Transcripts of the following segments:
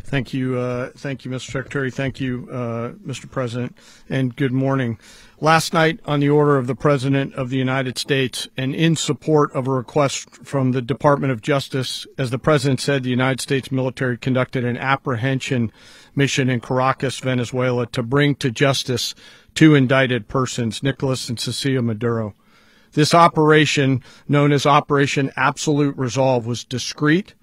Thank you, Mr. Secretary. Thank you, Mr. President, and good morning. Last night, on the order of the President of the United States and in support of a request from the Department of Justice, as the President said, the United States military conducted an apprehension mission in Caracas, Venezuela, to bring to justice two indicted persons, Nicolas and Cecilia Maduro. This operation, known as Operation Absolute Resolve, was discreet,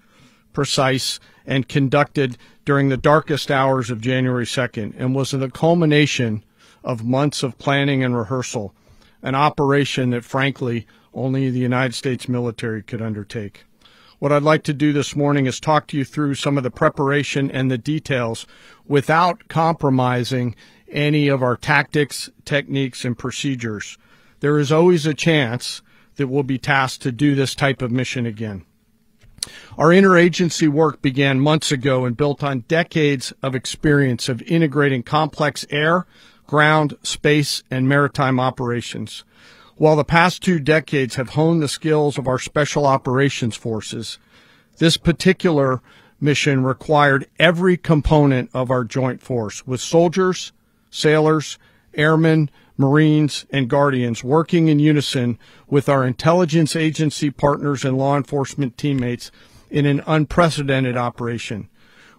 precise, and conducted during the darkest hours of January 2nd and was the culmination of months of planning and rehearsal, an operation that, frankly, only the United States military could undertake. What I'd like to do this morning is talk to you through some of the preparation and the details without compromising any of our tactics, techniques, and procedures. There is always a chance that we'll be tasked to do this type of mission again. Our interagency work began months ago and built on decades of experience of integrating complex air, ground, space, and maritime operations. While the past 2 decades have honed the skills of our special operations forces, this particular mission required every component of our joint force, with soldiers, sailors, airmen, Marines, and Guardians working in unison with our intelligence agency partners and law enforcement teammates in an unprecedented operation.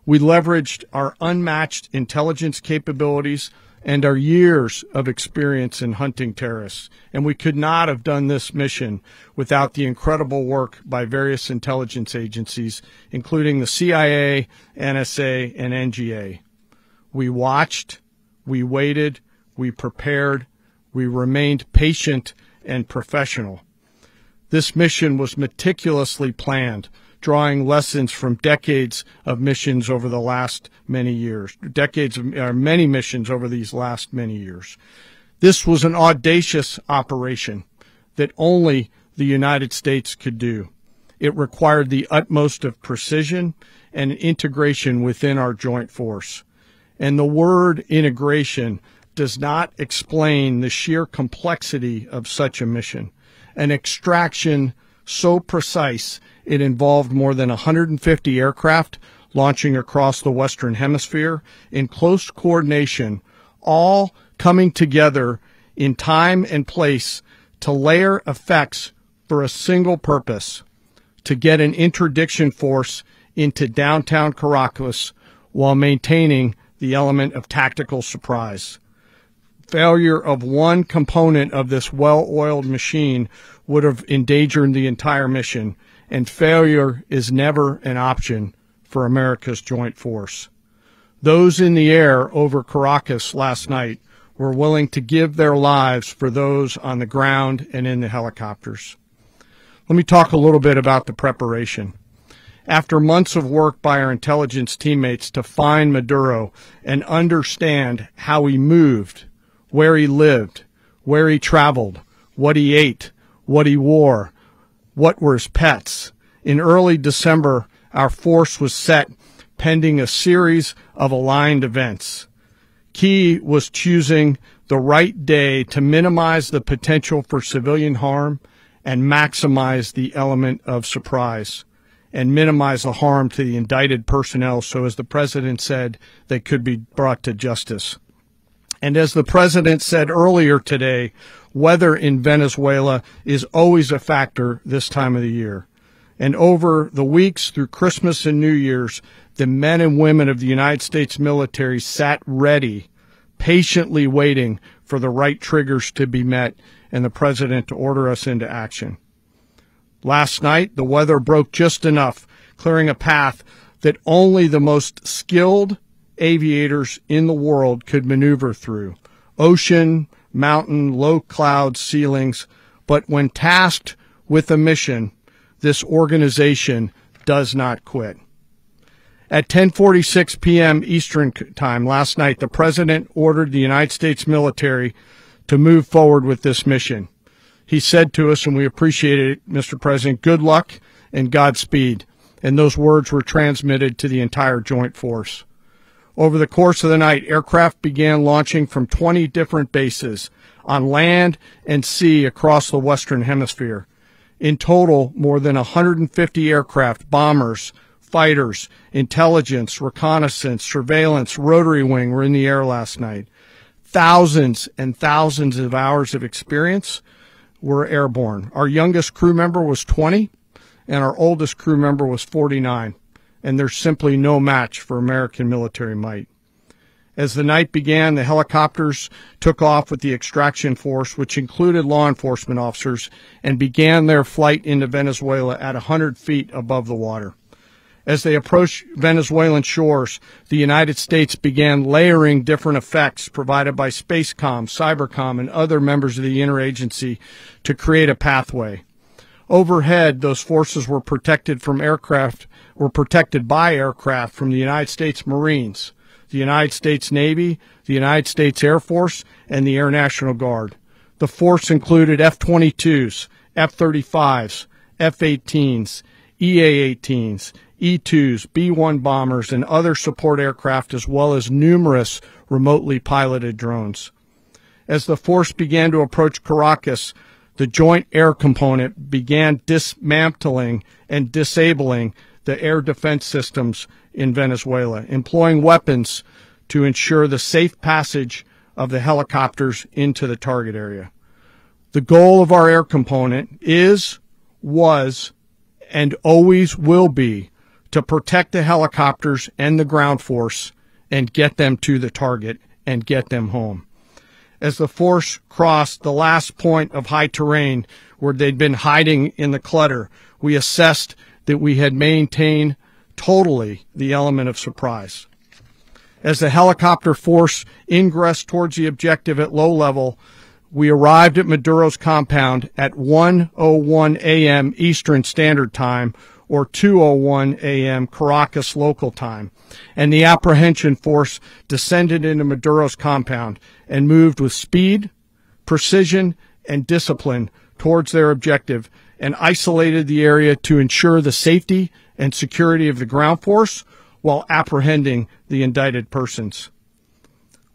We leveraged our unmatched intelligence capabilities and our years of experience in hunting terrorists, and we could not have done this mission without the incredible work by various intelligence agencies, including the CIA, NSA, and NGA. We watched, we waited, we prepared, we remained patient and professional. This mission was meticulously planned, drawing lessons from decades of missions over the last many years, many missions over these last many years. This was an audacious operation that only the United States could do. It required the utmost of precision and integration within our joint force. And the word integration does not explain the sheer complexity of such a mission. An extraction so precise it involved more than 150 aircraft launching across the Western Hemisphere in close coordination, all coming together in time and place to layer effects for a single purpose: to get an interdiction force into downtown Caracas while maintaining the element of tactical surprise. Failure of one component of this well-oiled machine would have endangered the entire mission, and failure is never an option for America's joint force. Those in the air over Caracas last night were willing to give their lives for those on the ground and in the helicopters. Let me talk a little bit about the preparation. After months of work by our intelligence teammates to find Maduro and understand how he moved, where he lived, where he traveled, what he ate, what he wore, what were his pets. In early December, our force was set pending a series of aligned events. Key was choosing the right day to minimize the potential for civilian harm and maximize the element of surprise and minimize the harm to the indicted personnel so, as the President said, they could be brought to justice. And as the President said earlier today, weather in Venezuela is always a factor this time of the year. And over the weeks through Christmas and New Year's, the men and women of the United States military sat ready, patiently waiting for the right triggers to be met and the President to order us into action. Last night, the weather broke just enough, clearing a path that only the most skilled aviators in the world could maneuver through. Ocean, mountain, low cloud ceilings. But when tasked with a mission, this organization does not quit. At 10:46 p.m. Eastern Time last night, the President ordered the United States military to move forward with this mission. He said to us, and we appreciate it, Mr. President, good luck and Godspeed. And those words were transmitted to the entire joint force. Over the course of the night, aircraft began launching from 20 different bases on land and sea across the Western Hemisphere. In total, more than 150 aircraft, bombers, fighters, intelligence, reconnaissance, surveillance, rotary wing were in the air last night. Thousands and thousands of hours of experience were airborne. Our youngest crew member was 20, and our oldest crew member was 49, and there's simply no match for American military might. As the night began, the helicopters took off with the extraction force, which included law enforcement officers, and began their flight into Venezuela at 100 feet above the water. As they approached Venezuelan shores, the United States began layering different effects provided by Spacecom, Cybercom, and other members of the interagency to create a pathway. Overhead, those forces were protected by aircraft from the United States Marines, the United States Navy, the United States Air Force, and the Air National Guard. The force included F-22s, F-35s, F-18s, EA-18s, E-2s, B-1 bombers, and other support aircraft, as well as numerous remotely piloted drones. As the force began to approach Caracas, the Joint Air Component began dismantling and disabling the air defense systems in Venezuela, employing weapons to ensure the safe passage of the helicopters into the target area. The goal of our air component was, and always will be to protect the helicopters and the ground force and get them to the target and get them home. As the force crossed the last point of high terrain where they'd been hiding in the clutter, we assessed that we had maintained totally the element of surprise. As the helicopter force ingressed towards the objective at low level, we arrived at Maduro's compound at 1:01 a.m. Eastern Standard Time, or 2:01 a.m. Caracas local time, and the apprehension force descended into Maduro's compound and moved with speed, precision, and discipline towards their objective and isolated the area to ensure the safety and security of the ground force while apprehending the indicted persons.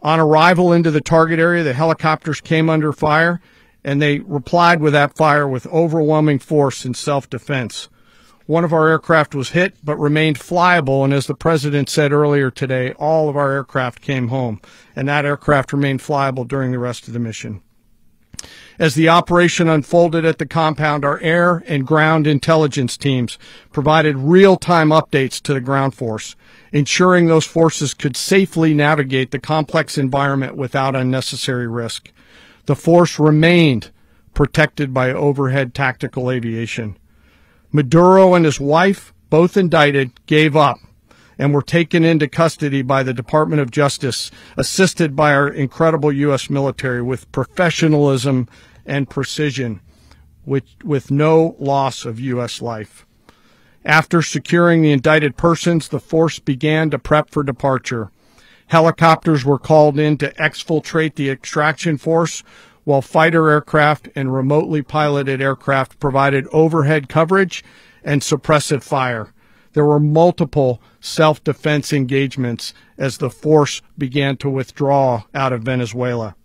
On arrival into the target area, the helicopters came under fire, and they replied with that fire with overwhelming force in self-defense. One of our aircraft was hit but remained flyable, and as the President said earlier today, all of our aircraft came home, and that aircraft remained flyable during the rest of the mission. As the operation unfolded at the compound, our air and ground intelligence teams provided real-time updates to the ground force, ensuring those forces could safely navigate the complex environment without unnecessary risk. The force remained protected by overhead tactical aviation. Maduro and his wife, both indicted, gave up and were taken into custody by the Department of Justice, assisted by our incredible U.S. military with professionalism and precision, with no loss of U.S. life. After securing the indicted persons, the force began to prep for departure. Helicopters were called in to exfiltrate the extraction force, while fighter aircraft and remotely piloted aircraft provided overhead coverage and suppressive fire. There were multiple self-defense engagements as the force began to withdraw out of Venezuela.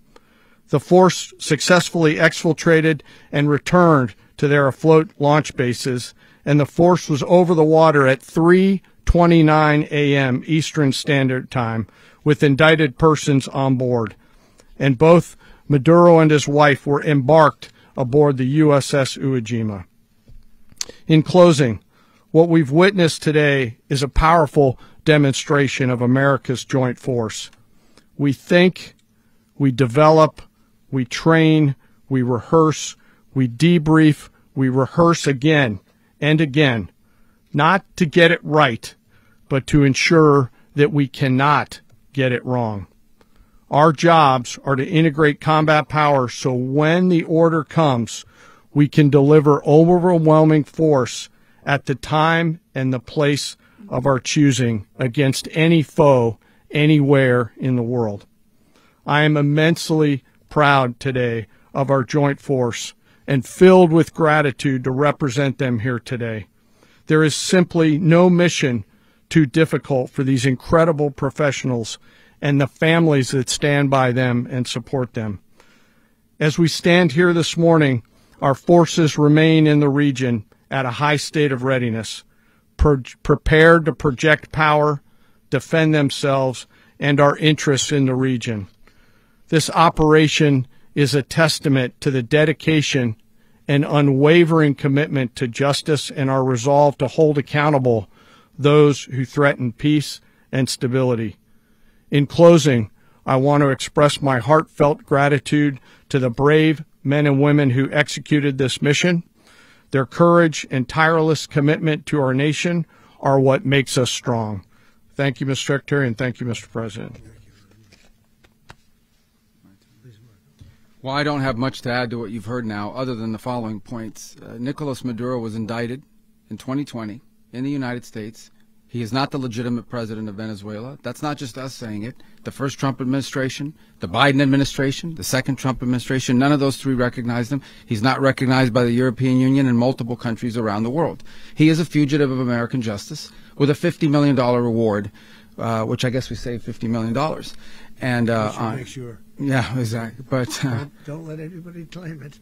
The force successfully exfiltrated and returned to their afloat launch bases, and the force was over the water at 3:29 a.m. Eastern Standard Time with indicted persons on board, and both Maduro and his wife were embarked aboard the USS Iwo Jima. In closing, what we've witnessed today is a powerful demonstration of America's joint force. We think, we develop, we train, we rehearse, we debrief, we rehearse again and again, not to get it right, but to ensure that we cannot get it wrong. Our jobs are to integrate combat power so when the order comes, we can deliver overwhelming force at the time and the place of our choosing against any foe anywhere in the world. I am immensely proud today of our joint force and filled with gratitude to represent them here today. There is simply no mission too difficult for these incredible professionals and the families that stand by them and support them. As we stand here this morning, our forces remain in the region at a high state of readiness, prepared to project power, defend themselves, and our interests in the region. This operation is a testament to the dedication and unwavering commitment to justice and our resolve to hold accountable those who threaten peace and stability. In closing, I want to express my heartfelt gratitude to the brave men and women who executed this mission. Their courage and tireless commitment to our nation are what makes us strong. Thank you, Mr. Secretary, and thank you, Mr. President. Well, I don't have much to add to what you've heard now, other than the following points. Nicolas Maduro was indicted in 2020 in the United States. He is not the legitimate president of Venezuela. That's not just us saying it. The first Trump administration, the Biden administration, the second Trump administration, none of those three recognized him. He's not recognized by the European Union and multiple countries around the world. He is a fugitive of American justice with a $50 million reward, which I guess we saved $50 million. And make sure. Yeah, exactly. But don't let anybody claim it.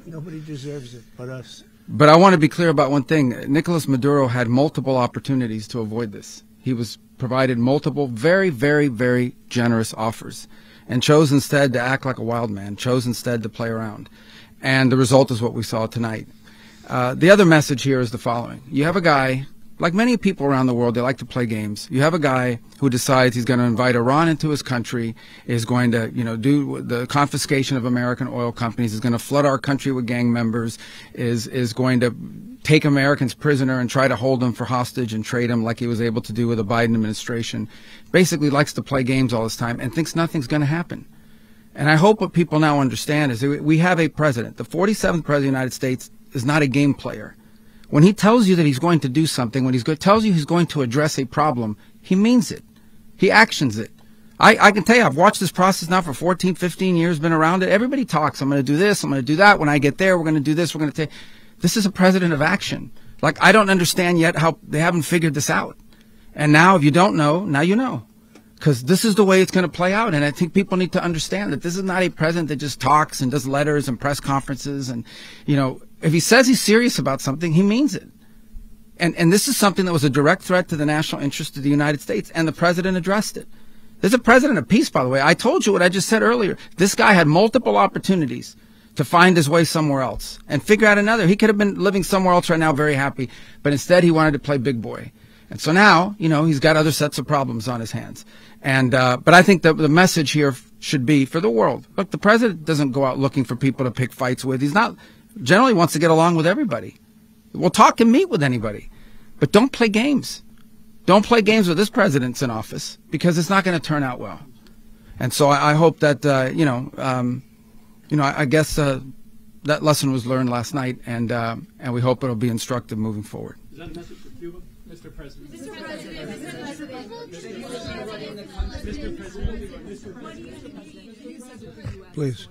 Nobody deserves it but us. But I want to be clear about one thing. Nicolas Maduro had multiple opportunities to avoid this. He was provided multiple very, very, very generous offers and chose instead to act like a wild man, chose instead to play around. And the result is what we saw tonight. The other message here is the following. You have a guy, like many people around the world, they like to play games. You have a guy who decides he's going to invite Iran into his country, is going to, do the confiscation of American oil companies, is going to flood our country with gang members, is going to take Americans prisoner and try to hold them for hostage and trade them like he was able to do with the Biden administration. Basically likes to play games all this time and thinks nothing's going to happen. And I hope what people now understand is that we have a president. The 47th president of the United States is not a game player. When he tells you that he's going to do something, when tells you he's going to address a problem, he means it. He actions it. I can tell you, I've watched this process now for 14, 15 years, been around it. Everybody talks. I'm going to do this. I'm going to do that. When I get there, we're going to do this. We're going to take. This is a president of action. Like, I don't understand yet how they haven't figured this out. And now, if you don't know, now you know. Because this is the way it's going to play out. And I think people need to understand that this is not a president that just talks and does letters and press conferences. And, if he says he's serious about something, he means it. And this is something that was a direct threat to the national interest of the United States, and the president addressed it. There's a president of peace, by the way. I told you what I just said earlier. This guy had multiple opportunities to find his way somewhere else and figure out another. He could have been living somewhere else right now very happy, but instead he wanted to play big boy. And so now, he's got other sets of problems on his hands. And but I think that the message here should be for the world. Look, the president doesn't go out looking for people to pick fights with. He's not generally wants to get along with everybody. We'll talk and meet with anybody, but don't play games. Don't play games with this president's in office, because it's not going to turn out well. And so I hope that I guess that lesson was learned last night, and we hope it'll be instructive moving forward. Is that a message for Cuba, Mr. President? Mr. President. Please.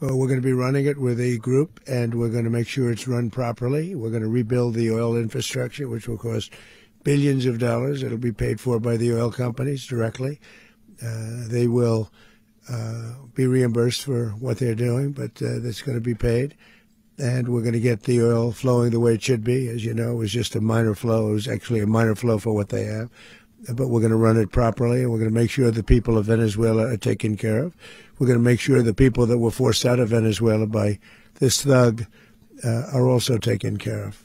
Well, we're going to be running it with a group, and we're going to make sure it's run properly. We're going to rebuild the oil infrastructure, which will cost billions of dollars. It'll be paid for by the oil companies directly. They will be reimbursed for what they're doing, but that's going to be paid. And we're going to get the oil flowing the way it should be. As you know, it was just a minor flow. It was actually a minor flow for what they have. But we're going to run it properly, and we're going to make sure the people of Venezuela are taken care of. We're going to make sure the people that were forced out of Venezuela by this thug are also taken care of.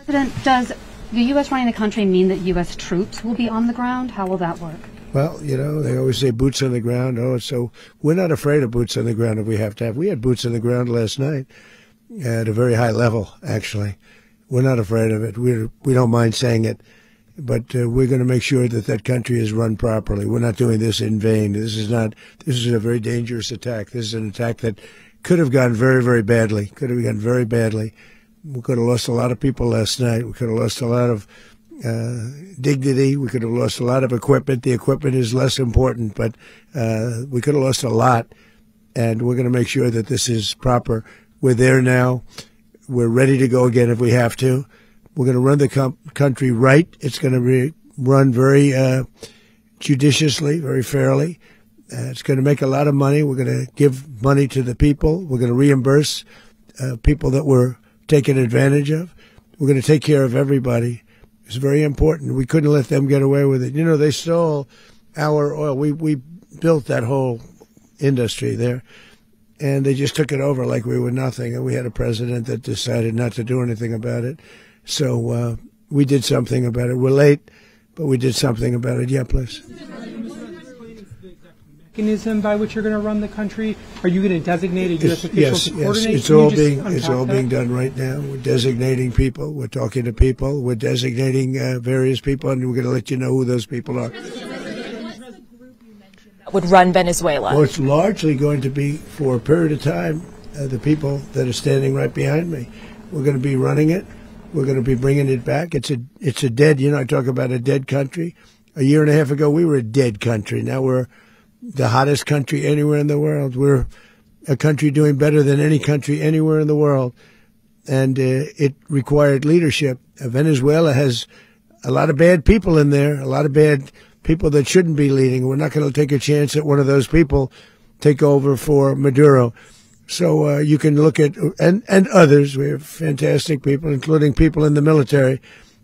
President, does the U.S. running the country mean that U.S. troops will be on the ground? How will that work? Well, they always say boots on the ground. So we're not afraid of boots on the ground if we have to have. We had boots on the ground last night at a very high level, actually. We're not afraid of it. We don't mind saying it. But we're going to make sure that that country is run properly. We're not doing this in vain. This is a very dangerous attack. This is an attack that could have gone very, very badly. Could have gone very badly. We could have lost a lot of people last night. We could have lost a lot of dignity. We could have lost a lot of equipment. The equipment is less important, but we could have lost a lot. And we're going to make sure that this is proper. We're there now. We're ready to go again if we have to. We're going to run the country right. It's going to be run very judiciously, very fairly. It's going to make a lot of money. We're going to give money to the people. We're going to reimburse people that were taken advantage of. We're going to take care of everybody. It's very important. We couldn't let them get away with it. You know, they stole our oil. We built that whole industry there, and they just took it over like we were nothing. And we had a president that decided not to do anything about it. So we did something about it. We're late, but we did something about it. Yeah, please. Mechanism by which you're going to run the country? Are you going to designate a U.S. official to coordinate? Yes, it's all being done right now. We're designating people. We're talking to people. We're designating various people, and we're going to let you know who those people are. Would run Venezuela? Well, it's largely going to be, for a period of time, the people that are standing right behind me. We're going to be running it. We're going to be bringing it back. It's a dead, I talk about a dead country. A year and a half ago, we were a dead country. Now we're the hottest country anywhere in the world. We're a country doing better than any country anywhere in the world. And it required leadership. Venezuela has a lot of bad people in there, a lot of bad people that shouldn't be leading. We're not going to take a chance that one of those people take over for Maduro. So you can look at, and others, we have fantastic people, including people in the military.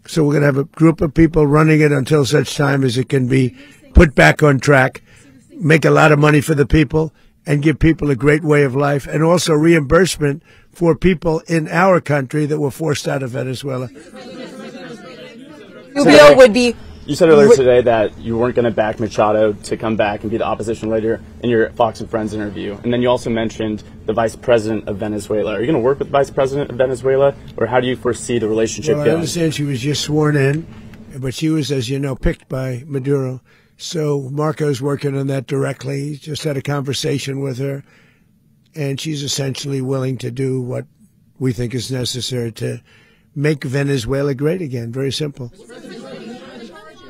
So we're going to have a group of people running it until such time as it can be put back on track, make a lot of money for the people, and give people a great way of life, and also reimbursement for people in our country that were forced out of Venezuela. Rubio would be... You said earlier today that you weren't going to back Machado to come back and be the opposition leader in your Fox and Friends interview. And then you also mentioned the vice president of Venezuela. Are you going to work with the vice president of Venezuela, or how do you foresee the relationship going? I understand she was just sworn in, but she was, as you know, picked by Maduro. So Marco's working on that directly. He just had a conversation with her, and she's essentially willing to do what we think is necessary to make Venezuela great again. Very simple.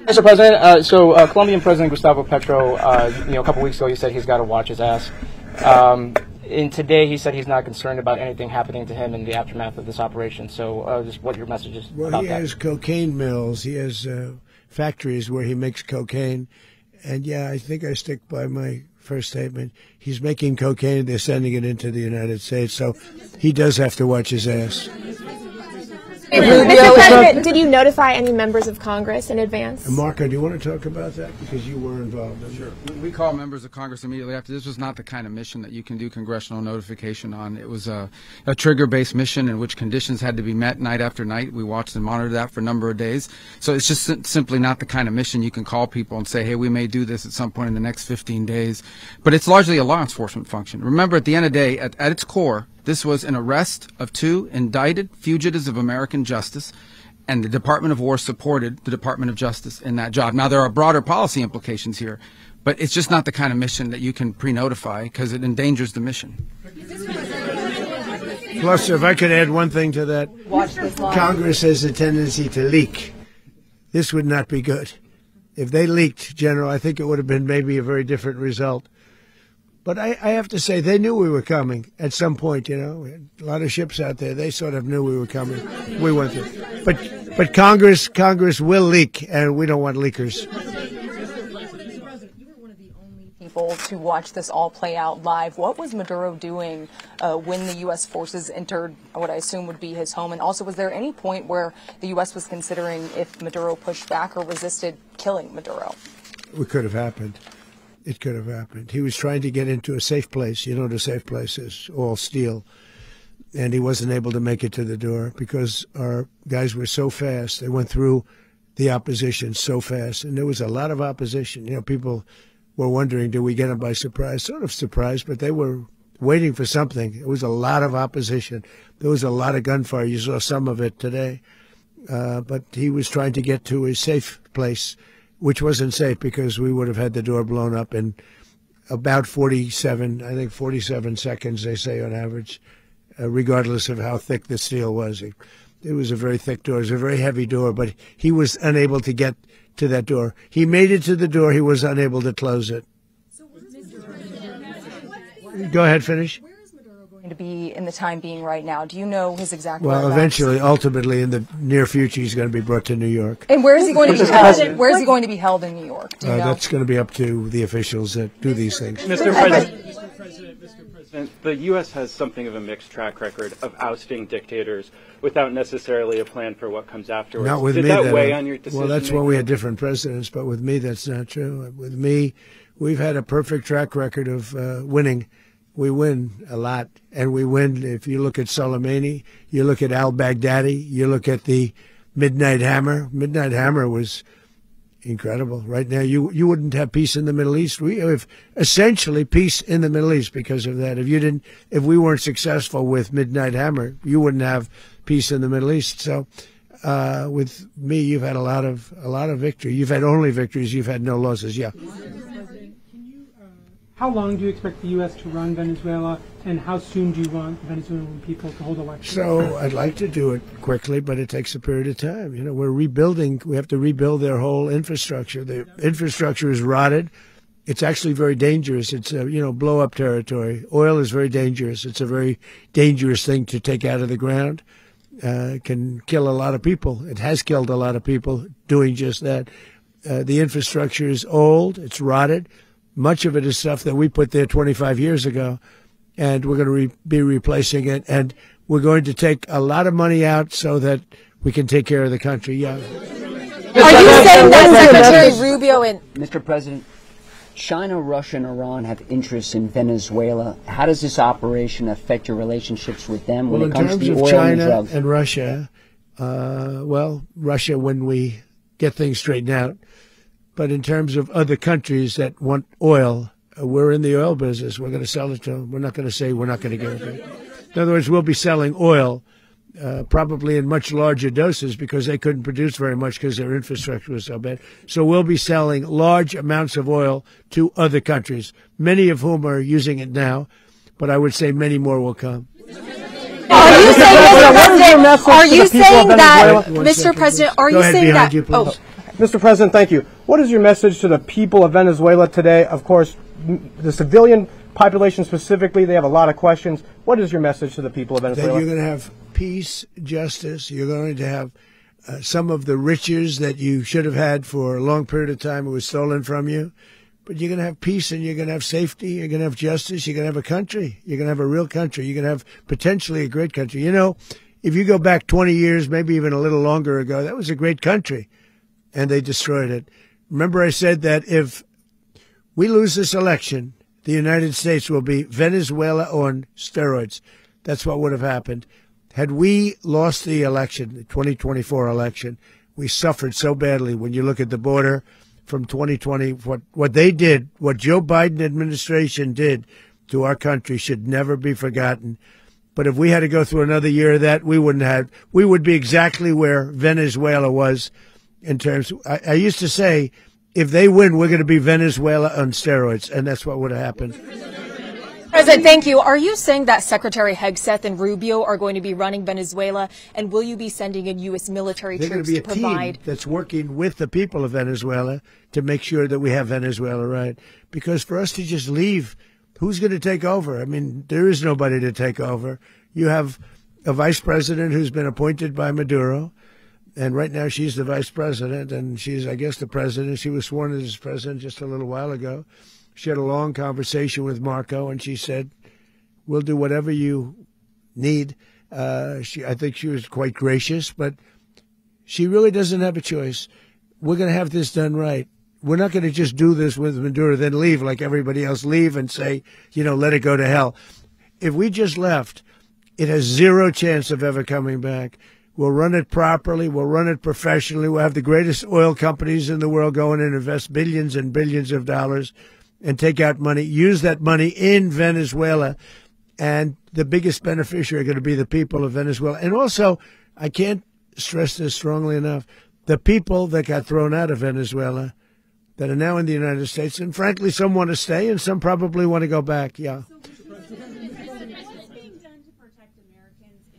Mr. President, Colombian President Gustavo Petro, a couple weeks ago, he said he's got to watch his ass. And today he said he's not concerned about anything happening to him in the aftermath of this operation. So just what your message is about that. He has cocaine mills. He has factories where he makes cocaine. And, yeah, I think I stick by my first statement. He's making cocaine. They're sending it into the United States. So he does have to watch his ass. Mr. President, did you notify any members of Congress in advance? Marco, do you want to talk about that? Because you were involved in it. Sure. We call members of Congress immediately after. This was not the kind of mission that you can do congressional notification on. It was a trigger-based mission in which conditions had to be met night after night. We watched and monitored that for a number of days. So it's just simply not the kind of mission you can call people and say, hey, we may do this at some point in the next 15 days. But it's largely a law enforcement function. Remember, at the end of the day, at its core, this was an arrest of 2 indicted fugitives of American justice, and the Department of War supported the Department of Justice in that job. Now, there are broader policy implications here, but it's just not the kind of mission that you can pre-notify because it endangers the mission. Plus, if I could add one thing to that, Congress has a tendency to leak. This would not be good. If they leaked, General, I think it would have been maybe a very different result. But I have to say, they knew we were coming at some point, We had a lot of ships out there. They sort of knew we were coming. We went through. But Congress will leak, and we don't want leakers. You were one of the only people to watch this all play out live. What was Maduro doing when the U.S. forces entered what I assume would be his home? And also, was there any point where the U.S. was considering if Maduro pushed back or resisted killing Maduro? It could have happened. It could have happened. He was trying to get into a safe place. You know what a safe place is, all steel. And he wasn't able to make it to the door because our guys were so fast. They went through the opposition so fast. And there was a lot of opposition. People were wondering, do we get them by surprise? Sort of surprised, but they were waiting for something. It was a lot of opposition. There was a lot of gunfire. You saw some of it today. But he was trying to get to a safe place, which wasn't safe because we would have had the door blown up in about 47 seconds, they say on average, regardless of how thick the steel was. It was a very thick door. It was a very heavy door, but he was unable to get to that door. He made it to the door. He was unable to close it. Go ahead, finish. to be in the time being right now? Do you know his exact Well, whereabouts? eventually, ultimately, in the near future, he's going to be brought to New York. And where is he going to be held? Where is he going to be held in New York? Do you know? That's going to be up to the officials that do these things. Mr. President, the U.S. has something of a mixed track record of ousting dictators without necessarily a plan for what comes afterwards. Not with Did me. that weigh on your decision? Well, that's when we had different presidents, but with me, that's not true. With me, we've had a perfect track record of winning. We win a lot, and we win. If you look at Soleimani, you look at al-Baghdadi, you look at the Midnight Hammer. Midnight Hammer was incredible. Right now, you wouldn't have peace in the Middle East. We have essentially peace in the Middle East because of that. If we weren't successful with Midnight Hammer, you wouldn't have peace in the Middle East. So, with me, you've had a lot of victory. You've had only victories. You've had no losses. Yeah. How long do you expect the U.S. to run Venezuela, and how soon do you want the Venezuelan people to hold elections? So I'd like to do it quickly, but it takes a period of time. You know, we're rebuilding. We have to rebuild their whole infrastructure. The infrastructure is rotted. It's actually very dangerous. It's blow-up territory. Oil is very dangerous. It's a very dangerous thing to take out of the ground. It can kill a lot of people. It has killed a lot of people doing just that. The infrastructure is old. It's rotted. Much of it is stuff that we put there 25 years ago, and we're going to be replacing it. And we're going to take a lot of money out so that we can take care of the country. Yeah. Are you saying that Secretary Rubio and Mr. President, China, Russia, and Iran have interests in Venezuela. How does this operation affect your relationships with them when it comes to oil and drugs? In terms of China and Russia, Russia when we get things straightened out. But in terms of other countries that want oil, we're in the oil business. We're going to sell it to them. We're not going to say we're not going to give it to them. In other words, we'll be selling oil probably in much larger doses because they couldn't produce very much because their infrastructure was so bad. So we'll be selling large amounts of oil to other countries, many of whom are using it now, but I would say many more will come. Are you saying that, Mr. President, are you saying that? Mr. President, thank you. What is your message to the people of Venezuela today? Of course, the civilian population specifically, they have a lot of questions. What is your message to the people of Venezuela? That you're going to have peace, justice. You're going to have some of the riches that you should have had for a long period of time. It was stolen from you. But you're going to have peace and you're going to have safety. You're going to have justice. You're going to have a country. You're going to have a real country. You're going to have potentially a great country. You know, if you go back 20 years, maybe even a little longer ago, that was a great country. And they destroyed it. Remember I said that if we lose this election, the United States will be Venezuela on steroids. That's what would have happened. Had we lost the election, the 2024 election, we suffered so badly. When you look at the border from 2020, what they did, what Joe Biden administration did to our country should never be forgotten. But if we had to go through another year of that, we would be exactly where Venezuela was in terms. I used to say, if they win, we're going to be Venezuela on steroids, and that's what would have happened. President, thank you. Are you saying that Secretary Hegseth and Rubio are going to be running Venezuela, and will you be sending in U.S. military troops to provide? They're going to be a team that's working with the people of Venezuela to make sure that we have Venezuela right. Because for us to just leave, who's going to take over? I mean, there is nobody to take over. You have a vice president who's been appointed by Maduro. And right now she's the vice president, and she's, I guess, the president. She was sworn in as president just a little while ago. She had a long conversation with Marco, and she said, we'll do whatever you need. I think she was quite gracious, but she really doesn't have a choice. We're going to have this done right. We're not going to just do this with Maduro, then leave like everybody else, leave and say, let it go to hell. If we just left, it has zero chance of ever coming back. We'll run it properly. We'll run it professionally. We'll have the greatest oil companies in the world go in and invest billions and billions of dollars and take out money, use that money in Venezuela. And the biggest beneficiary are going to be the people of Venezuela. And also, I can't stress this strongly enough, the people that got thrown out of Venezuela that are now in the United States. And frankly, some want to stay and some probably want to go back. Yeah.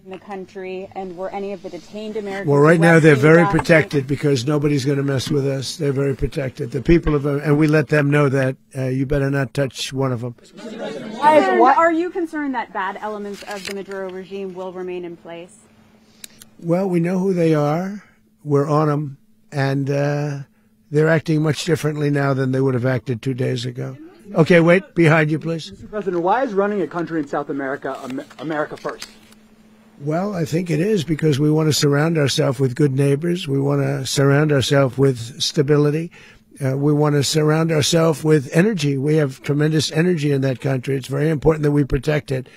In the country, and were any of the detained Americans? Well, right now they're very protected because nobody's going to mess with us. They're very protected. The people of, and we let them know that you better not touch one of them. Are you concerned that bad elements of the Maduro regime will remain in place? Well, we know who they are. We're on them. And they're acting much differently now than they would have acted 2 days ago. Okay, wait. Behind you, please. Mr. President, why is running a country in South America America first? Well, I think it is because we want to surround ourselves with good neighbors. We want to surround ourselves with stability. We want to surround ourselves with energy. We have tremendous energy in that country. It's very important that we protect it.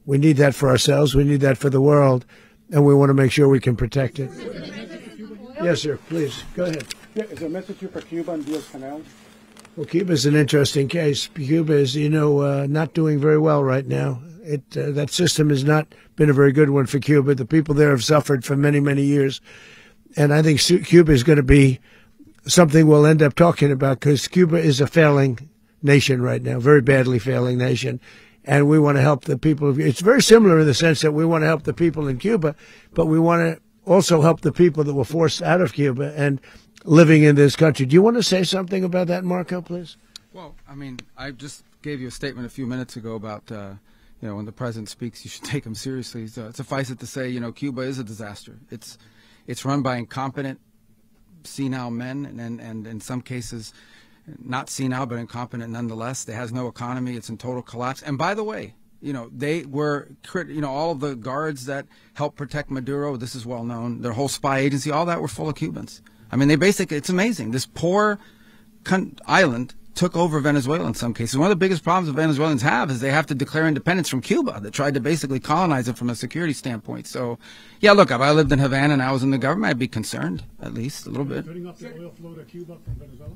We need that for ourselves. We need that for the world. And we want to make sure we can protect it. Yes, sir. Please, go ahead. Yeah, is there a message here for Cuba and Diaz-Canel? Well, Cuba is an interesting case. Cuba is, not doing very well right now. That system has not been a very good one for Cuba. The people there have suffered for many, many years. And I think Cuba is going to be something we'll end up talking about because Cuba is a failing nation right now, very badly failing nation. And we want to help the people. It's very similar in the sense that we want to help the people in Cuba, but we want to also help the people that were forced out of Cuba and living in this country. Do you want to say something about that, Marco, please? Well, I mean, I just gave you a statement a few minutes ago about, when the president speaks, you should take him seriously. So suffice it to say, Cuba is a disaster. It's run by incompetent, senile men, and in some cases, not senile, but incompetent nonetheless. It has no economy. It's in total collapse. And by the way, they were, all of the guards that helped protect Maduro, this is well known, their whole spy agency, all that were full of Cubans. I mean, it's amazing. This poor island took over Venezuela in some cases. One of the biggest problems the Venezuelans have is they have to declare independence from Cuba that tried to basically colonize it from a security standpoint. So, yeah, look, if I lived in Havana and I was in the government, I'd be concerned, at least a little bit. Cutting off the oil flow to Cuba from Venezuela?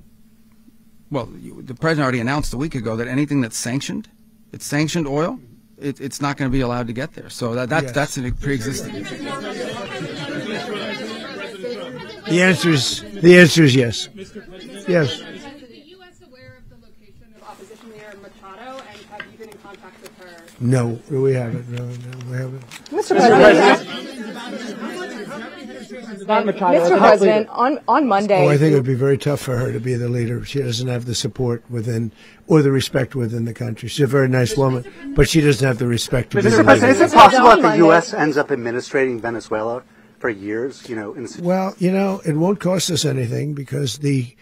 Well, the president already announced a week ago that anything that's sanctioned, it's sanctioned oil, it's not going to be allowed to get there. So that's a pre-existing. The answer is yes. Yes. No, we haven't. No, we haven't. Mr. President, on Monday. Oh, I think it would be very tough for her to be the leader. She doesn't have the support within or the respect within the country. She's a very nice woman, but she doesn't have the respect to be the leader. Mr. President, is it possible that the U.S. ends up administrating Venezuela for years? Well, it won't cost us anything because the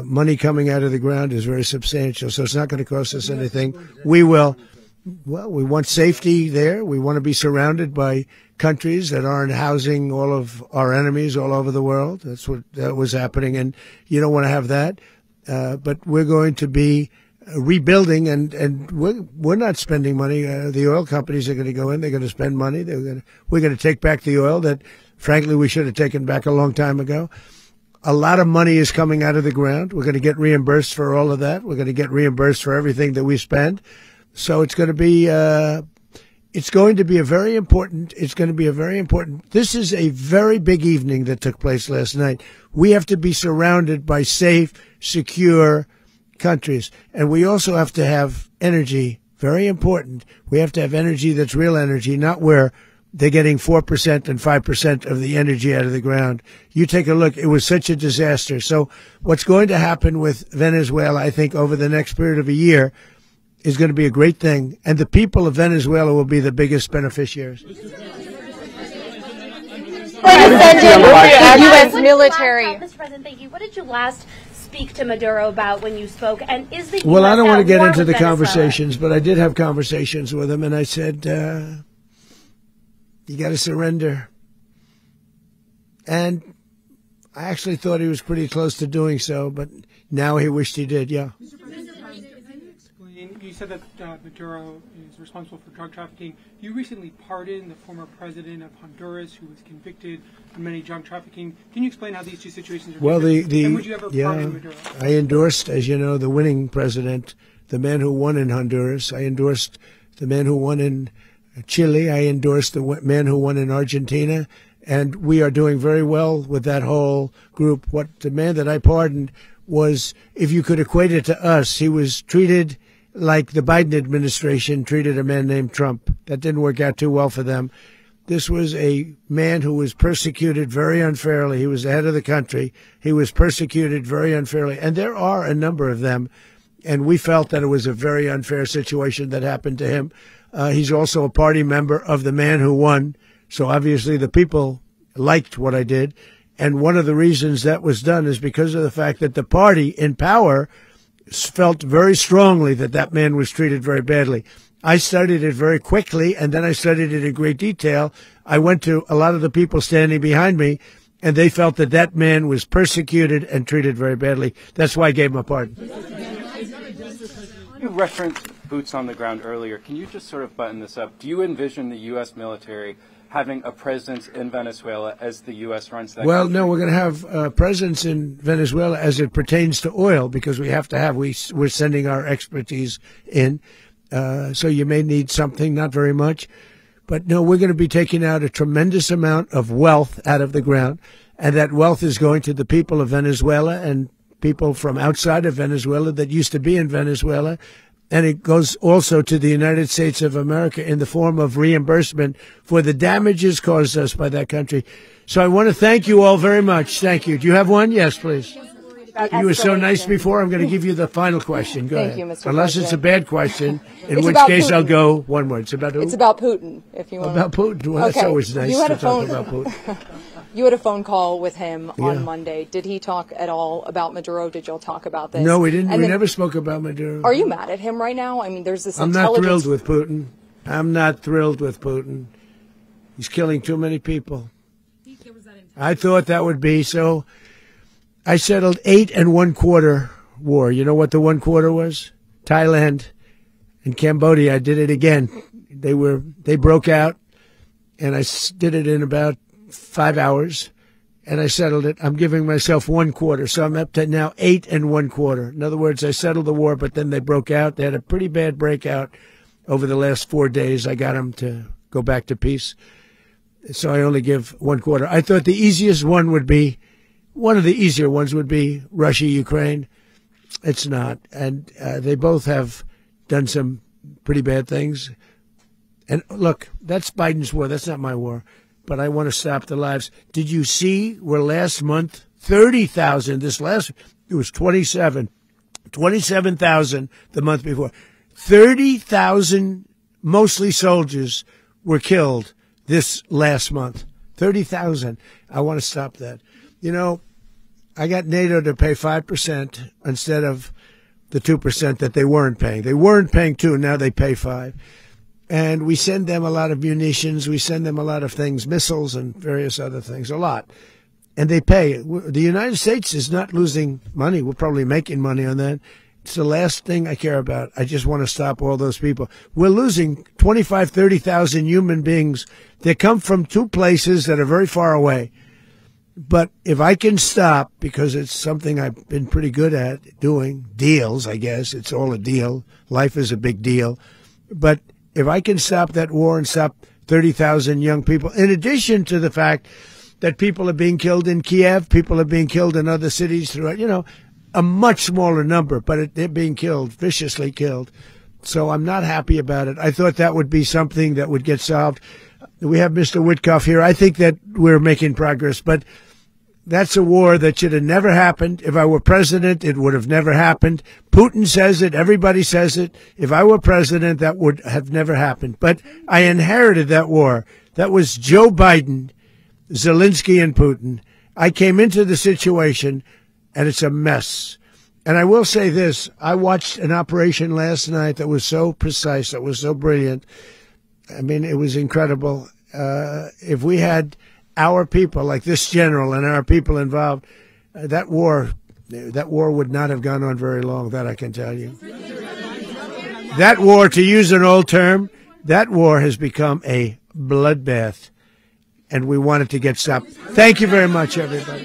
money coming out of the ground is very substantial, so it's not going to cost us anything. We will. Well, we want safety there. We want to be surrounded by countries that aren't housing all of our enemies all over the world. That's what was happening, and you don't want to have that. But we're going to be rebuilding, and we're not spending money. The oil companies are going to go in. They're going to spend money. We're going to take back the oil that, frankly, we should have taken back a long time ago. A lot of money is coming out of the ground. We're going to get reimbursed for all of that. We're going to get reimbursed for everything that we spend. So it's going to be a very important. This is a very big evening that took place last night. We have to be surrounded by safe, secure countries. And we also have to have energy. Very important. We have to have energy that's real energy, not where they're getting 4% and 5% of the energy out of the ground. You take a look. It was such a disaster. So what's going to happen with Venezuela, I think, over the next period of a year is going to be a great thing, and the people of Venezuela will be the biggest beneficiaries. The U.S. military. Mr. President, thank you. What did you last speak to Maduro about when you spoke? And is the Well, US I don't want to get into the Venezuela? conversations, but I did have conversations with him, and I said, you got to surrender. And I actually thought he was pretty close to doing so, but now he wished he did, yeah. You said that Maduro is responsible for drug trafficking. You recently pardoned the former president of Honduras who was convicted of many drug trafficking. Can you explain how these two situations are different? And would you ever pardon Maduro? I endorsed, as you know, the winning president, the man who won in Honduras. I endorsed the man who won in Chile. I endorsed the man who won in Argentina. And we are doing very well with that whole group. What the man that I pardoned was, if you could equate it to us, he was treated like the Biden administration treated a man named Trump. That didn't work out too well for them. This was a man who was persecuted very unfairly. He was the head of the country. He was persecuted very unfairly. And there are a number of them. and we felt that it was a very unfair situation that happened to him. He's also a party member of the man who won, so obviously the people liked what I did. And one of the reasons that was done is because of the fact that the party in power felt very strongly that that man was treated very badly. I studied it very quickly, and then I studied it in great detail. I went to a lot of the people standing behind me, and they felt that that man was persecuted and treated very badly. That's why I gave him a pardon. You referenced boots on the ground earlier. Can you just sort of button this up? Do you envision the U.S. military having a presence in Venezuela as the U.S. runs that country? No, we're going to have a presence in Venezuela as it pertains to oil, because we have to have, we're sending our expertise in. So you may need something, not very much. But no, we're going to be taking out a tremendous amount of wealth out of the ground. And that wealth is going to the people of Venezuela and people from outside of Venezuela that used to be in Venezuela. And it goes also to the United States of America in the form of reimbursement for the damages caused us by that country. So I want to thank you all very much. Thank you. Do you have one? Yes, please. You were so nice before. I'm going to give you the final question. Go ahead. Thank you, Mr. Unless President. it's a bad question, in It's which about case Putin. I'll go one word. It's about who? It's about Putin, if you want. About Putin. Well, okay. That's always nice You had to a talk phone, about Putin. You had a phone call with him on Yeah. Monday. Did he talk at all about Maduro? Did y'all talk about this? No, we didn't. And We then, never spoke about Maduro. Are you mad at him right now? I mean, there's this I'm not intelligence. thrilled with Putin. I'm not thrilled with Putin. He's killing too many people. I thought that would be so. I settled 8 1/4 war. You know what the 1/4 was? Thailand and Cambodia. I did it again. They broke out, and I did it in about 5 hours, and I settled it. I'm giving myself 1/4, so I'm up to now 8 1/4. In other words, I settled the war, but then they broke out. They had a pretty bad breakout over the last 4 days. I got them to go back to peace, so I only give 1/4. I thought the easiest one would be, one of the easier ones would be Russia, Ukraine. It's not, and they both have done some pretty bad things. And look, that's Biden's war. That's not my war. But I want to stop the lives. Did you see where last month, 30,000, it was 27,000 the month before. 30,000, mostly soldiers, were killed this last month. 30,000. I want to stop that. You know, I got NATO to pay 5% instead of the 2% that they weren't paying. They weren't paying 2, now they pay 5. And we send them a lot of munitions. We send them a lot of things, missiles and various other things, a lot. And they pay. The United States is not losing money. We're probably making money on that. It's the last thing I care about. I just want to stop all those people. We're losing 25,000, 30,000 human beings that come from 2 places that are very far away. But if I can stop, because it's something I've been pretty good at doing, deals, I guess. It's all a deal. Life is a big deal. But if I can stop that war and stop 30,000 young people, in addition to the fact that people are being killed in Kiev, people are being killed in other cities throughout, a much smaller number, but they're being killed, viciously killed. So I'm not happy about it. I thought that would be something that would get solved. We have Mr. Witkoff here. I think that we're making progress, but that's a war that should have never happened. If I were president, it would have never happened. Putin says it. Everybody says it. If I were president, that would have never happened. But I inherited that war. That was Joe Biden, Zelensky, and Putin. I came into the situation, and it's a mess. And I will say this. I watched an operation last night that was so precise, that was so brilliant. I mean, it was incredible. If we had our people, like this general and our people involved, that war would not have gone on very long, that I can tell you. That war, to use an old term, that war has become a bloodbath, and we want it to get stopped. Thank you very much, everybody.